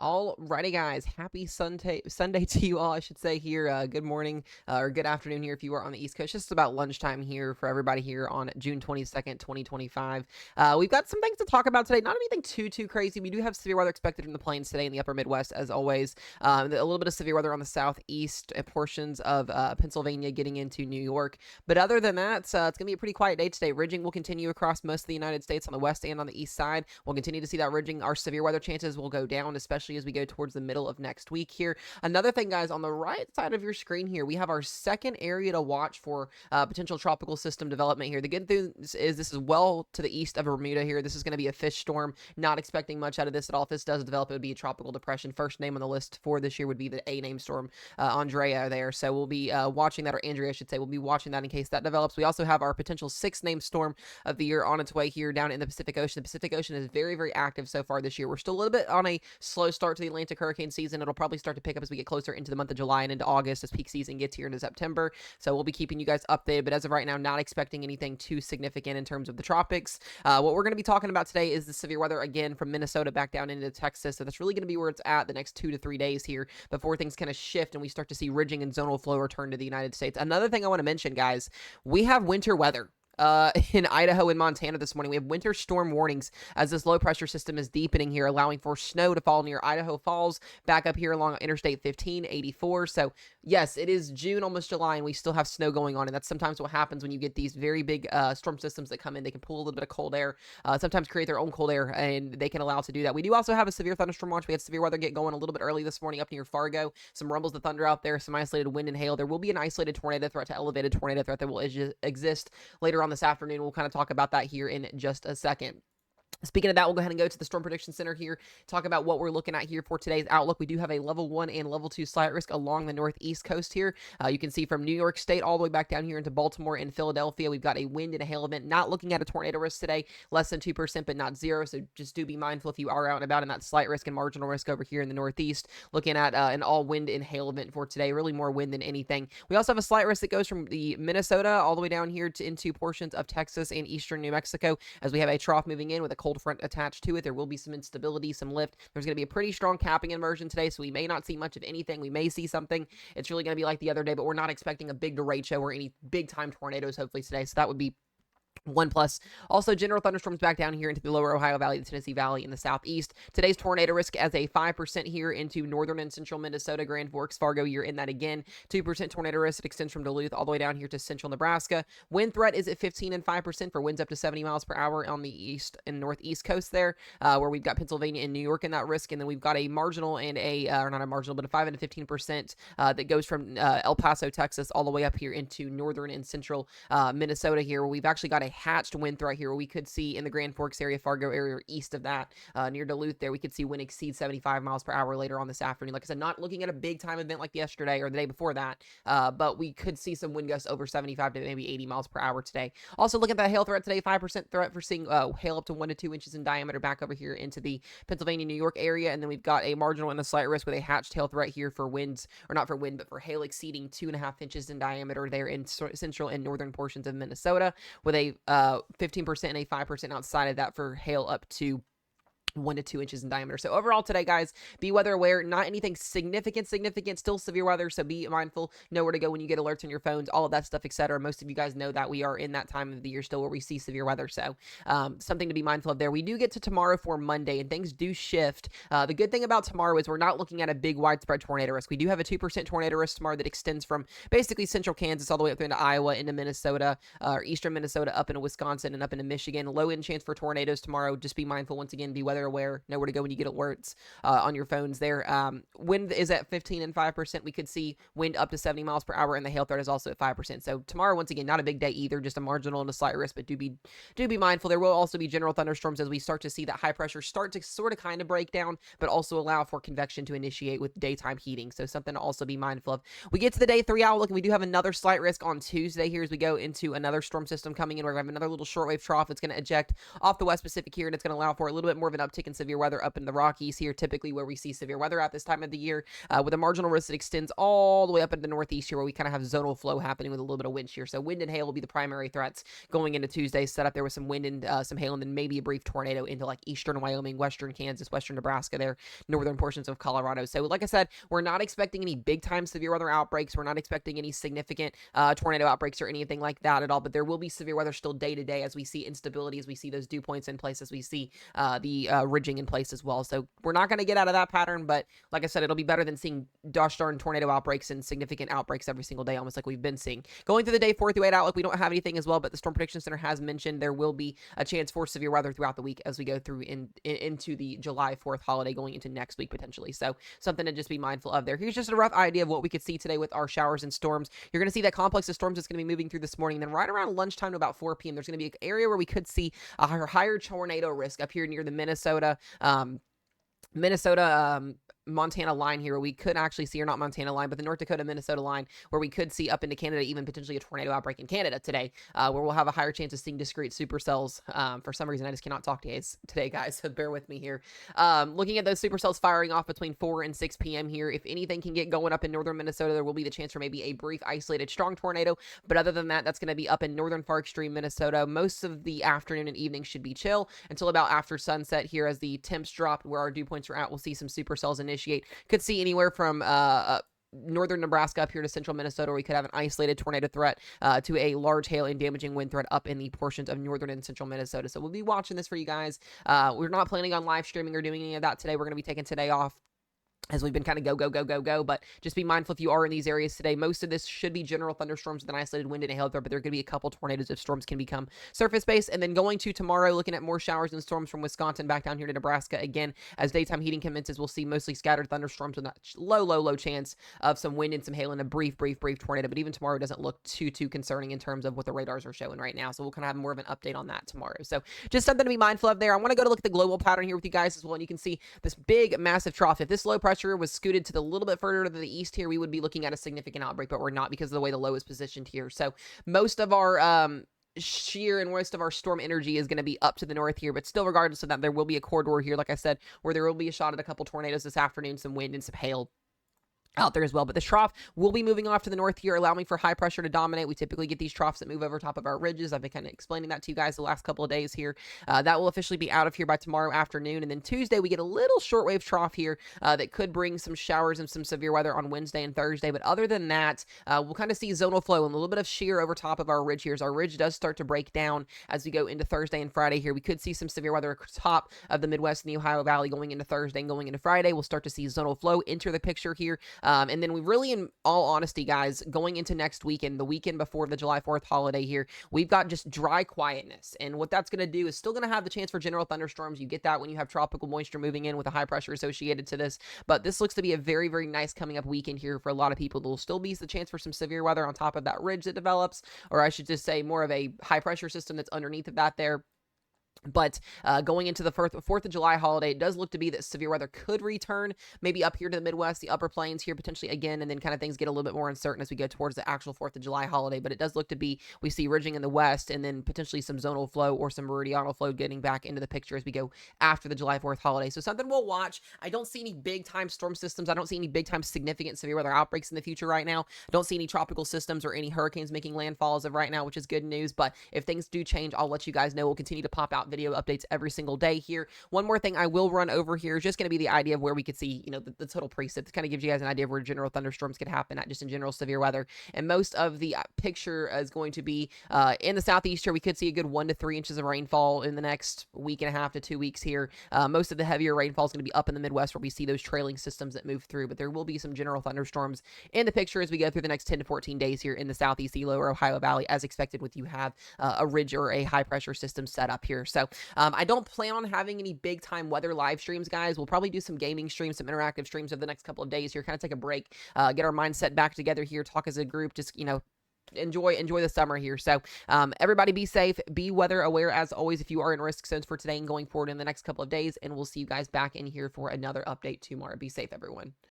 Alrighty, guys. Happy Sunday to you all, I should say here. Good morning or good afternoon here if you are on the East Coast. Just about lunchtime here for everybody here on June 22nd, 2025. We've got some things to talk about today. Not anything too crazy. We do have severe weather expected from the plains today in the upper Midwest, as always. A little bit of severe weather on the southeast portions of Pennsylvania getting into New York. But other than that, it's going to be a pretty quiet day today. Ridging will continue across most of the United States on the west and on the east side. We'll continue to see that ridging. Our severe weather chances will go down, especially as we go towards the middle of next week here. Another thing, guys, on the right side of your screen here, we have our second area to watch for potential tropical system development here. The good news is this is well to the east of Bermuda here. This is going to be a fish storm. Not expecting much out of this at all. If this does develop, it would be a tropical depression. First name on the list for this year would be the A name storm, Andrea there. So we'll be watching that, or Andrea, I should say. We'll be watching that in case that develops. We also have our potential sixth name storm of the year on its way here down in the Pacific Ocean. The Pacific Ocean is very active so far this year. We're still a little bit on a slow start to the Atlantic hurricane season. It'll probably start to pick up as we get closer into the month of July and into August as peak season gets here into September. So we'll be keeping you guys updated, but as of right now, not expecting anything too significant in terms of the tropics. What we're going to be talking about today is the severe weather again from Minnesota back down into Texas. So that's really going to be where it's at the next 2 to 3 days here before things kind of shift and we start to see ridging and zonal flow return to the United States. Another thing I want to mention, guys, we have winter weather. In Idaho and Montana this morning. We have winter storm warnings as this low pressure system is deepening here, allowing for snow to fall near Idaho Falls, back up here along Interstate 1584. So yes, it is June, almost July, and we still have snow going on, and that's sometimes what happens when you get these very big storm systems that come in. They can pull a little bit of cold air, sometimes create their own cold air, and they can allow to do that. We do also have a severe thunderstorm watch. We had severe weather get going a little bit early this morning up near Fargo. Some rumbles of thunder out there, some isolated wind and hail. There will be an isolated tornado threat to elevated tornado threat that will exist later on this afternoon. We'll kind of talk about that here in just a second. Speaking of that, we'll go ahead and go to the Storm Prediction Center here, talk about what we're looking at here for today's outlook. We do have a level 1 and level 2 slight risk along the northeast coast here. You can see from New York State all the way back down here into Baltimore and Philadelphia. We've got a wind and a hail event. Not looking at a tornado risk today, less than 2%, but not 0. So just do be mindful if you are out and about in that slight risk and marginal risk over here in the northeast. Looking at an all wind and hail event for today. Really more wind than anything. We also have a slight risk that goes from the Minnesota all the way down here to into portions of Texas and eastern New Mexico as we have a trough moving in with a cold front attached to it. There will be some instability, some lift. There's going to be a pretty strong capping inversion today, so we may not see much of anything. We may see something. It's really going to be like the other day, but we're not expecting a big derecho or any big-time tornadoes, hopefully, today. So that would be 1+. Also, general thunderstorms back down here into the lower Ohio Valley, the Tennessee Valley, in the southeast. Today's tornado risk as a 5% here into northern and central Minnesota, Grand Forks, Fargo. You're in that again. 2% tornado risk that extends from Duluth all the way down here to central Nebraska. Wind threat is at 15 and 5% for winds up to 70 miles per hour on the east and northeast coast there, where we've got Pennsylvania and New York in that risk. And then we've got a marginal and or not a marginal, but a 5 and 15% that goes from El Paso, Texas, all the way up here into northern and central Minnesota here, where we've actually got a hatched wind threat here where we could see in the Grand Forks area, Fargo area, or east of that, near Duluth there, we could see wind exceed 75 miles per hour later on this afternoon. Like I said, not looking at a big time event like yesterday or the day before that, but we could see some wind gusts over 75 to maybe 80 miles per hour today. Also, look at that hail threat today, 5% threat for seeing hail up to 1 to 2 inches in diameter back over here into the Pennsylvania, New York area. And then we've got a marginal and a slight risk with a hatched hail threat here for winds, or not for wind, but for hail exceeding 2.5 inches in diameter there in central and northern portions of Minnesota, with a 15% and a 5% outside of that for hail up to 1 to 2 inches in diameter. So overall today, guys, be weather aware. Not anything significant, still severe weather, so be mindful. Know where to go when you get alerts on your phones, all of that stuff, etc. Most of you guys know that we are in that time of the year still where we see severe weather, so something to be mindful of there. We do get to tomorrow for Monday, and things do shift. The good thing about tomorrow is we're not looking at a big widespread tornado risk. We do have a 2% tornado risk tomorrow that extends from basically central Kansas all the way up into Iowa, into Minnesota, or eastern Minnesota, up into Wisconsin, and up into Michigan. Low end chance for tornadoes tomorrow. Just be mindful, once again, be weather aware, know where to go when you get alerts on your phones there. Wind is at 15 and 5%. We could see wind up to 70 miles per hour, and the hail threat is also at 5%. So tomorrow, once again, not a big day either, just a marginal and a slight risk, but do be mindful. There will also be general thunderstorms as we start to see that high pressure start to sort of kind of break down, but also allow for convection to initiate with daytime heating. So something to also be mindful of. We get to the day 3 outlook, and we do have another slight risk on Tuesday here as we go into another storm system coming in. We're going to have another little shortwave trough that's going to eject off the West Pacific here, and it's going to allow for a little bit more of an uptick in severe weather up in the Rockies here, typically where we see severe weather at this time of the year, with a marginal risk that extends all the way up into the Northeast here, where we kind of have zonal flow happening with a little bit of wind shear. So wind and hail will be the primary threats going into Tuesday. Set up there with some wind and some hail, and then maybe a brief tornado into like eastern Wyoming, western Kansas, western Nebraska, there, northern portions of Colorado. So like I said, we're not expecting any big time severe weather outbreaks. We're not expecting any significant tornado outbreaks or anything like that at all. But there will be severe weather still day to day as we see instability, as we see those dew points in place, as we see the ridging in place as well. So we're not going to get out of that pattern. But like I said, it'll be better than seeing gosh darn tornado outbreaks and significant outbreaks every single day, almost like we've been seeing. Going through the day 4 through 8 outlook, we don't have anything as well, but the Storm Prediction Center has mentioned there will be a chance for severe weather throughout the week as we go through into the July 4th holiday going into next week potentially. So something to just be mindful of there. Here's just a rough idea of what we could see today with our showers and storms. You're going to see that complex of storms that's going to be moving through this morning. Then right around lunchtime to about 4 p.m., there's going to be an area where we could see a higher tornado risk up here near the Montana line here, where we could actually see, or not Montana line, but the North Dakota, Minnesota line, where we could see up into Canada, even potentially a tornado outbreak in Canada today, where we'll have a higher chance of seeing discrete supercells. For some reason, I just cannot talk to you today, guys, so bear with me here. Looking at those supercells firing off between 4 and 6 p.m. here. If anything can get going up in northern Minnesota, there will be the chance for maybe a brief, isolated, strong tornado. But other than that, that's going to be up in northern far extreme Minnesota. Most of the afternoon and evening should be chill until about after sunset here, as the temps drop where our dew points are at. We'll see some supercells initiate. Could see anywhere from northern Nebraska up here to central Minnesota, where we could have an isolated tornado threat to a large hail and damaging wind threat up in the portions of northern and central Minnesota. So we'll be watching this for you guys. We're not planning on live streaming or doing any of that today. We're going to be taking today off, as we've been kind of go. But just be mindful if you are in these areas today. Most of this should be general thunderstorms with an isolated wind and a hail threat, but there are going to be a couple tornadoes if storms can become surface-based. And then going to tomorrow, looking at more showers and storms from Wisconsin back down here to Nebraska. Again, as daytime heating commences, we'll see mostly scattered thunderstorms with a low chance of some wind and some hail and a brief tornado. But even tomorrow doesn't look too concerning in terms of what the radars are showing right now. So we'll kind of have more of an update on that tomorrow. So just something to be mindful of there. I want to go to look at the global pattern here with you guys as well. And you can see this big, massive trough. If this low pressure was scooted to the little bit further to the east here, we would be looking at a significant outbreak, but we're not because of the way the low is positioned here. So most of our shear and most of our storm energy is going to be up to the north here, but still, regardless of that, there will be a corridor here, like I said, where there will be a shot at a couple tornadoes this afternoon, some wind and some hail out there as well. But the trough will be moving off to the north here, allowing for high pressure to dominate. We typically get these troughs that move over top of our ridges. I've been kind of explaining that to you guys the last couple of days here. That will officially be out of here by tomorrow afternoon. And then Tuesday, we get a little shortwave trough here that could bring some showers and some severe weather on Wednesday and Thursday. But other than that, we'll kind of see zonal flow and a little bit of shear over top of our ridge here. As our ridge does start to break down as we go into Thursday and Friday here, we could see some severe weather across top of the Midwest and the Ohio Valley going into Thursday and going into Friday. We'll start to see zonal flow enter the picture here. And then we really, in all honesty, guys, going into next weekend, the weekend before the July 4th holiday here, we've got just dry quietness. And what that's going to do is still going to have the chance for general thunderstorms. You get that when you have tropical moisture moving in with a high pressure associated to this. But this looks to be a very nice coming up weekend here for a lot of people. There will still be the chance for some severe weather on top of that ridge that develops, or I should just say more of a high pressure system that's underneath of that there. But going into the 4th of July holiday, it does look to be that severe weather could return, maybe up here to the Midwest, the upper plains here potentially again, and then kind of things get a little bit more uncertain as we go towards the actual 4th of July holiday. But it does look to be, we see ridging in the west, and then potentially some zonal flow or some meridional flow getting back into the picture as we go after the July 4th holiday. So something we'll watch. I don't see any big-time storm systems. I don't see any big-time significant severe weather outbreaks in the future right now. I don't see any tropical systems or any hurricanes making landfall as of right now, which is good news. But if things do change, I'll let you guys know. We'll continue to pop out video updates every single day here. One more thing I will run over here is just going to be the idea of where we could see, the total precip. It kind of gives you guys an idea of where general thunderstorms could happen, not just in general severe weather. And most of the picture is going to be in the southeast here. We could see a good 1 to 3 inches of rainfall in the next week and a half to 2 weeks here. Most of the heavier rainfall is going to be up in the Midwest, where we see those trailing systems that move through. But there will be some general thunderstorms in the picture as we go through the next 10 to 14 days here in the southeast, the lower Ohio Valley, as expected, with you have a ridge or a high pressure system set up here. So I don't plan on having any big time weather live streams, guys. We'll probably do some gaming streams, some interactive streams over the next couple of days here, kind of take a break, get our mindset back together here, talk as a group, just, enjoy the summer here. So everybody be safe, be weather aware as always if you are in risk zones for today and going forward in the next couple of days, and we'll see you guys back in here for another update tomorrow. Be safe, everyone.